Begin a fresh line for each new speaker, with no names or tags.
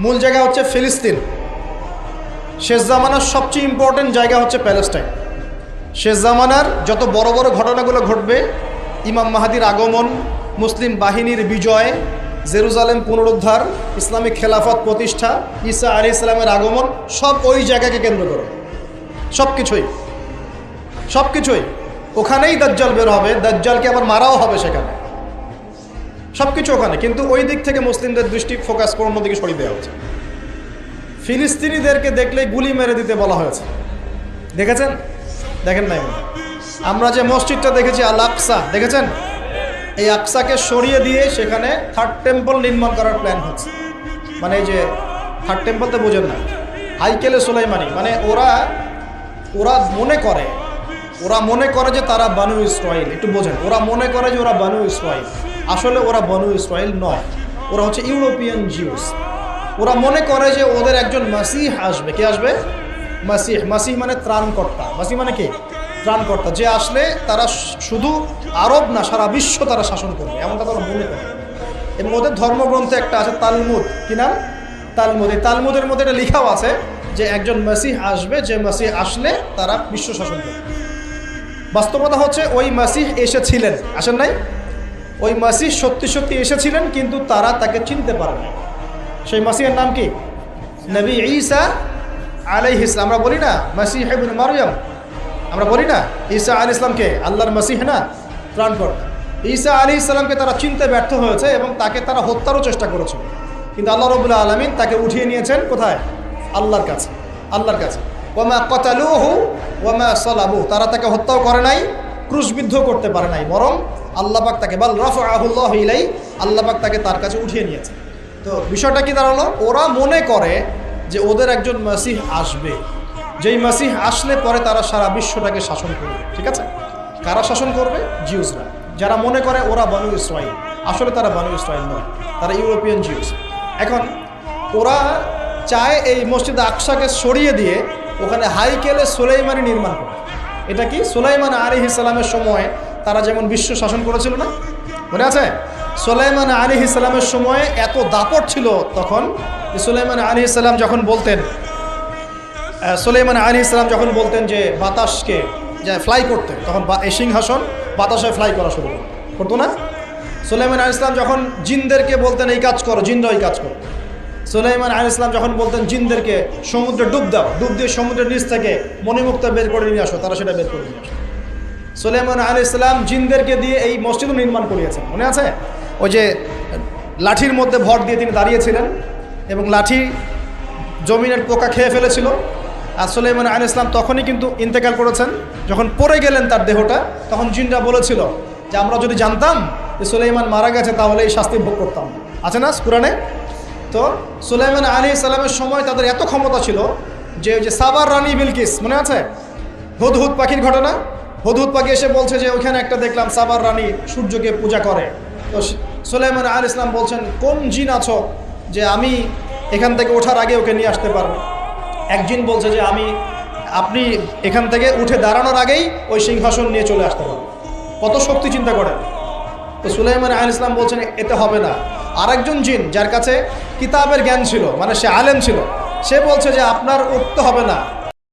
মূল জায়গা হচ্ছে ফিলিস্তিন। শেষ জামানার সবচেয়ে ইম্পর্টেন্ট জায়গা হচ্ছে প্যালেস্টাইন। শেষ জামানার যত বড় বড় ঘটনাগুলো ঘটবে, ইমাম মাহাদির আগমন, মুসলিম বাহিনীর বিজয়, জেরুজালেম পুনরুদ্ধার, ইসলামিক খেলাফত প্রতিষ্ঠা, ঈসা আলাইহিস সালামের আগমন, সব ওই জায়গাকে কেন্দ্র করে। সব কিছুই ওখানেই দাজ্জাল বের হবে, দাজ্জালকে আবার মারাও হবে সেখানে, সব কিছু ওখানে। কিন্তু ওই দিক থেকে মুসলিমদের দৃষ্টি ফোকাস করে অন্যদিকে সরিয়ে দেওয়া হচ্ছে। ফিলিস্তিনিদেরকে দেখলেই গুলি মেরে দিতে বলা হয়েছে, দেখেছেন? দেখেন নাই? আমরা যে মসজিদটা দেখেছি আল আকসা, দেখেছেন? এই আকসাকে সরিয়ে দিয়ে সেখানে থার্ড টেম্পল নির্মাণ করার প্ল্যান হচ্ছে। মানে এই যে থার্ড টেম্পল তো বোঝেন না, হাইকেলে সুলাইমানি। মানে ওরা মনে করে যে তারা বানু ইসরাইল। একটু বোঝেন, ওরা মনে করে যে ওরা বানু ইসরাইল। আসলে ওরা বানু ইসরাইল নয়, ওরা হচ্ছে ইউরোপিয়ান জিউস। ওরা মনে করে যে ওদের একজন মাসিহ আসবে। কে আসবে? মাসিহ মানে ত্রাণকর্তা। মাসিহ মানে কি? ত্রাণকর্তা। যে আসলে তারা শুধু আরব না, সারা বিশ্ব তারা শাসন করবে, এমনটা তারা মনে করে। এবং ওদের ধর্মগ্রন্থে একটা আছে তালমুদ। কি নাম? তালমুদ। এই তালমুদের মধ্যে এটা লেখাও আছে যে একজন মাসিহ আসবে, যে মাসিহ আসলে তারা বিশ্ব শাসন করবে। বাস্তবতা হচ্ছে ওই মাসিহ এসেছিলেন, আসেন নাই? ওই মাসিহ সত্যি এসেছিলেন, কিন্তু তারা তাকে চিনতে পারে না। সেই মাসিহের নাম কি? নবী ঈসা আলাইহিস সালাম। আমরা বলি না মাসিহ ইবনে মারইয়াম, আমরা বলি না ঈসা আলাইহিস সালামকে আল্লাহর মাসিহ না, ত্রাণকর্তা। ঈসা আলাইহিস সালামকে তারা চিনতে ব্যর্থ হয়েছে এবং তাকে তারা হত্যারও চেষ্টা করেছিল। কিন্তু আল্লাহ রাব্বুল আলামিন তাকে উঠিয়ে নিয়েছেন কোথায়? আল্লাহর কাছে। ওয়ামা কাতালুহু ওয়ামা সালাবুহু। তারা তাকে হত্যাও করে নাই, ক্রুশবিদ্ধ করতে পারে নাই, বরং আল্লাহ পাক তাকে বাল রাফাআহুল্লাহু ইলাইহি, আল্লাহ পাক তাকে তার কাছে উঠিয়ে নিয়েছে। তো বিষয়টা কি দাঁড়ালো? ওরা মনে করে যে ওদের একজন মাসিহ আসবে, যেই মাসিহ আসলে পরে তারা সারা বিশ্বটাকে শাসন করবে। ঠিক আছে? কারা শাসন করবে? জিউসরা। যারা মনে করে ওরা বানু ইসরাইল, আসলে তারা বানু ইসরাইল নয়, তারা ইউরোপিয়ান জিউস। এখন ওরা চায় এই মসজিদ আকসাকে সরিয়ে দিয়ে ওখানে হাইকেলে সুলাইমানি নির্মাণ করে। এটা কি? সুলাইমান আলাইহিস সালামের সময় তারা যেমন বিশ্ব শাসন করেছিল না, মনে আছে? সুলাইমান আলাইহিস সালামের সময় এত দাপট ছিল তখন যে সুলাইমান আলাইহিস সালাম যখন বলতেন যে বাতাসকে যে ফ্লাই করতে, তখন এই সিংহাসন বাতাসে ফ্লাই করা শুরু করতো না? সুলাইমান আলাইহিস সালাম যখন জিনদেরকে বলতেন এই কাজ করো, জিনরা এই কাজ করো। সুলাইমান আলাইহিস সালাম যখন বলতেন জিনদেরকে সমুদ্রে ডুব দাও, ডুব দিয়ে সমুদ্রের নিচ থেকে মণিমুক্তা বের করে নিয়ে আসো, তারা সেটা বের করে নিয়ে আসো। সুলাইমান আলাইহিস সালাম জিনদেরকে দিয়ে এই মসজিদও নির্মাণ করিয়েছেন, মনে আছে? ওই যে লাঠির মধ্যে ভর দিয়ে তিনি দাঁড়িয়েছিলেন এবং লাঠি জমিনের পোকা খেয়ে ফেলেছিল। আর সুলাইমান আলাইহিস সালাম তখনই কিন্তু ইন্তেকাল করেছেন। যখন পড়ে গেলেন তার দেহটা, তখন জিনরা বলেছিল যে আমরা যদি জানতাম যে সুলাইমান মারা গেছে তাহলে এই শাস্তি ভোগ করতাম। আছে না কুরআনে? তো সুলাইমান আলাইহিস সালামের সময় তাদের এত ক্ষমতা ছিল যে ওই যে সাবার রানী বিলকিস, মনে আছে? হুদহুদ পাখির ঘটনা। হুদহুদ পাখি এসে বলছে যে ওইখানে একটা দেখলাম সাবার রানী সূর্যকে পূজা করে। তো সুলাইমান আলাইহিস সালাম বলছেন কোন জিন আছো যে আমি এখান থেকে ওঠার আগে ওকে নিয়ে আসতে পারবো? এক জিন বলছে যে আপনি এখান থেকে উঠে দাঁড়ানোর আগেই ওই সিংহাসন নিয়ে চলে আসতে পারবো। কত শক্তি চিন্তা করেন। তো সুলাইমান আলাইহিস সালাম বলছেন এতে হবে না। আরেকজন জিন যার কাছে কিতাবের জ্ঞান ছিল, মানে সে আলেম ছিল, সে বলছে যে আপনার উঠতে হবে না,